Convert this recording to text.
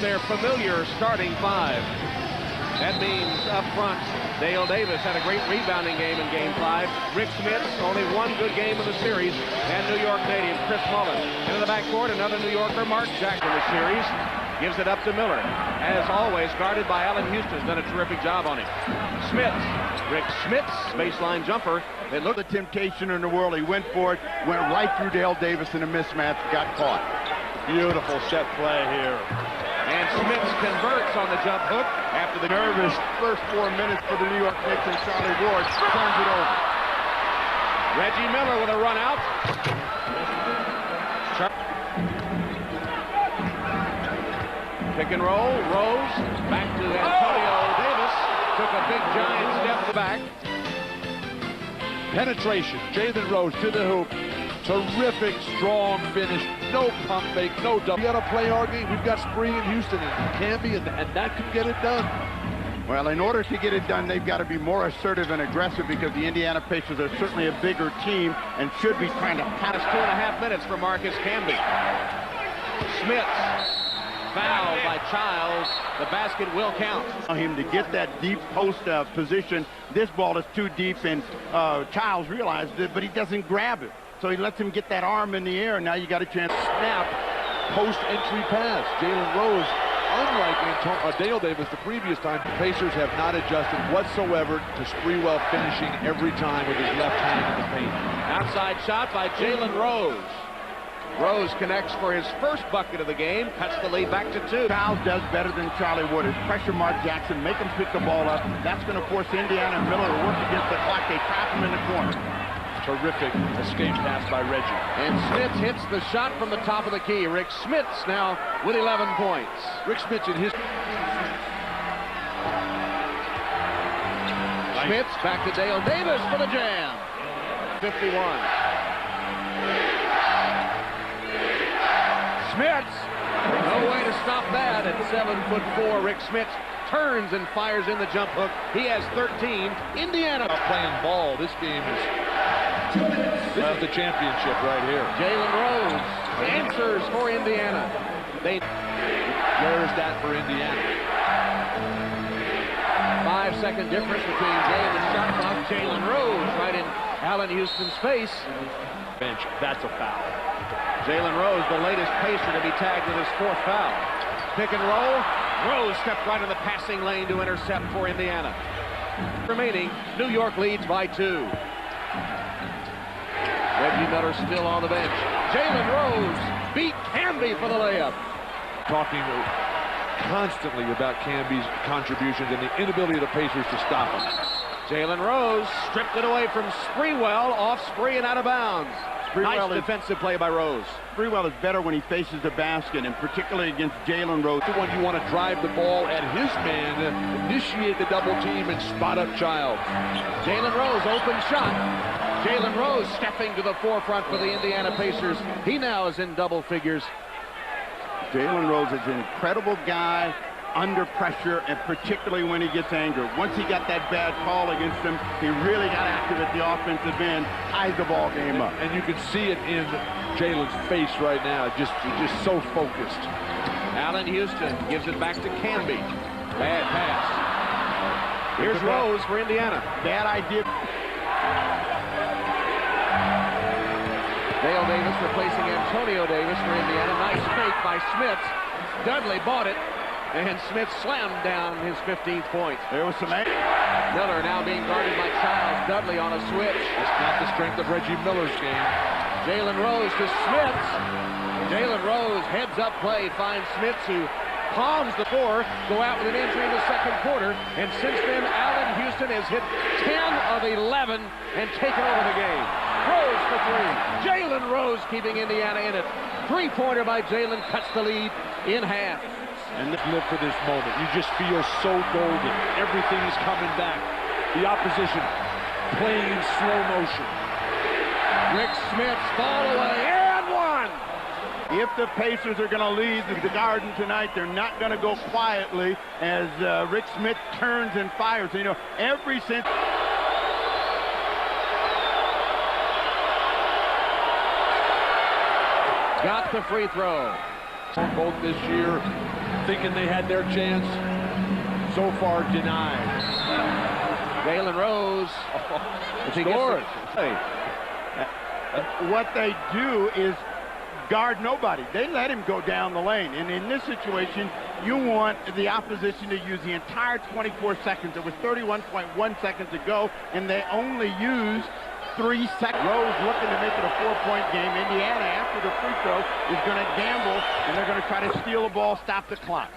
their familiar starting five. That means up front, Dale Davis had a great rebounding game in Game 5. Rik Smits, only one good game in the series. And New York native Chris Mullin. Into the backcourt, another New Yorker, Mark Jackson, in the series. Gives it up to Miller. As always, guarded by Allen Houston. Done a terrific job on him. Smits. Rik Smits, baseline jumper. They looked the temptation in the world. He went for it, went right through Dale Davis in a mismatch, got caught. Beautiful set play here. And Smits converts on the jump hook after the nervous first 4 minutes for the New York Knicks, and Charlie Ward turns it over. Reggie Miller with a run out. Pick and roll, Rose, back to Antonio Davis. Took a big giant step back. Penetration, Jalen Rose to the hoop. Terrific, strong finish. No pump fake, no double. We got to play our game. We've got Spree and Houston and Camby, and that can get it done. Well, in order to get it done, they've got to be more assertive and aggressive because the Indiana Pacers are certainly a bigger team and should be trying to pass. 2.5 minutes for Marcus Camby. Smits. Foul by Childs. The basket will count. Him to get that deep post position. This ball is too deep, and Childs realized it, but he doesn't grab it. So he lets him get that arm in the air, and now you got a chance. Snap, post-entry pass. Jalen Rose, unlike Dale Davis the previous time, the Pacers have not adjusted whatsoever to Sprewell finishing every time with his left hand in the paint. Outside shot by Jalen Rose. Rose connects for his first bucket of the game, cuts the lead back to 2. Childs does better than Charlie Wood. Pressure Mark Jackson, make him pick the ball up. That's going to force Indiana and Miller to work against the clock. They trap him in the corner. Terrific escape pass by Reggie. And Smits hits the shot from the top of the key. Rik Smits now with 11 points. Rik Smits in his... Smits back to Dale Davis for the jam. 51. Smits, no way to stop that at 7'4". Rik Smits turns and fires in the jump hook. He has 13. Indiana playing ball. This game is... This is the championship right here. Jalen Rose answers for Indiana. Where is that for Indiana? 5-second difference between Jay and the shot clock. Jalen Rose right in Allen Houston's face. Bench, that's a foul. Jalen Rose, the latest Pacer to be tagged with his 4th foul. Pick and roll. Rose stepped right in the passing lane to intercept for Indiana. Remaining, New York leads by 2. Reggie Miller still on the bench. Jalen Rose beat Camby for the layup. Talking constantly about Camby's contributions and the inability of the Pacers to stop him. Jalen Rose stripped it away from Sprewell, off Spree and out of bounds. Nice defensive play by Rose. Sprewell is better when he faces the basket, and particularly against Jalen Rose. The one you want to drive the ball at his man, initiate the double team, and spot up Childs. Jalen Rose, open shot. Jalen Rose stepping to the forefront for the Indiana Pacers. He now is in double figures. Jalen Rose is an incredible guy under pressure, and particularly when he gets angry. Once he got that bad call against him, he really got active at the offensive end, ties the ball game up. And you can see it in Jalen's face right now, just so focused. Allen Houston gives it back to Camby. Bad pass. Here's Rose for Indiana. Bad idea. Dale Davis replacing Antonio Davis for Indiana. Nice fake by Smits. Dudley bought it. And Smith slammed down his 15th point. There was some anger. Miller now being guarded by Childs. Dudley on a switch. That's not the strength of Reggie Miller's game. Jalen Rose to Smits. Jalen Rose heads up play, finds Smits, who palms the floor, go out with an injury in the second quarter. And since then, Allen Houston has hit 10 of 11 and taken over the game. Rose for 3. Jalen Rose keeping Indiana in it. Three-pointer by Jalen cuts the lead in half. And live for this moment. You just feel so golden. Everything is coming back. The opposition playing in slow motion. Rik Smits ball away and one. If the Pacers are going to lead the Garden tonight, they're not going to go quietly as Rik Smits turns and fires. You know, every since. Got the free throw. Both this year, thinking they had their chance. So far denied. Jalen Rose. Scores. What they do is guard nobody. They let him go down the lane. And in this situation, you want the opposition to use the entire 24 seconds. There was 31.1 seconds to go, and they only used 3 seconds. Rose looking to make it a 4-point game. Indiana, after the free throw, is going to gamble, and they're going to try to steal the ball, stop the clock.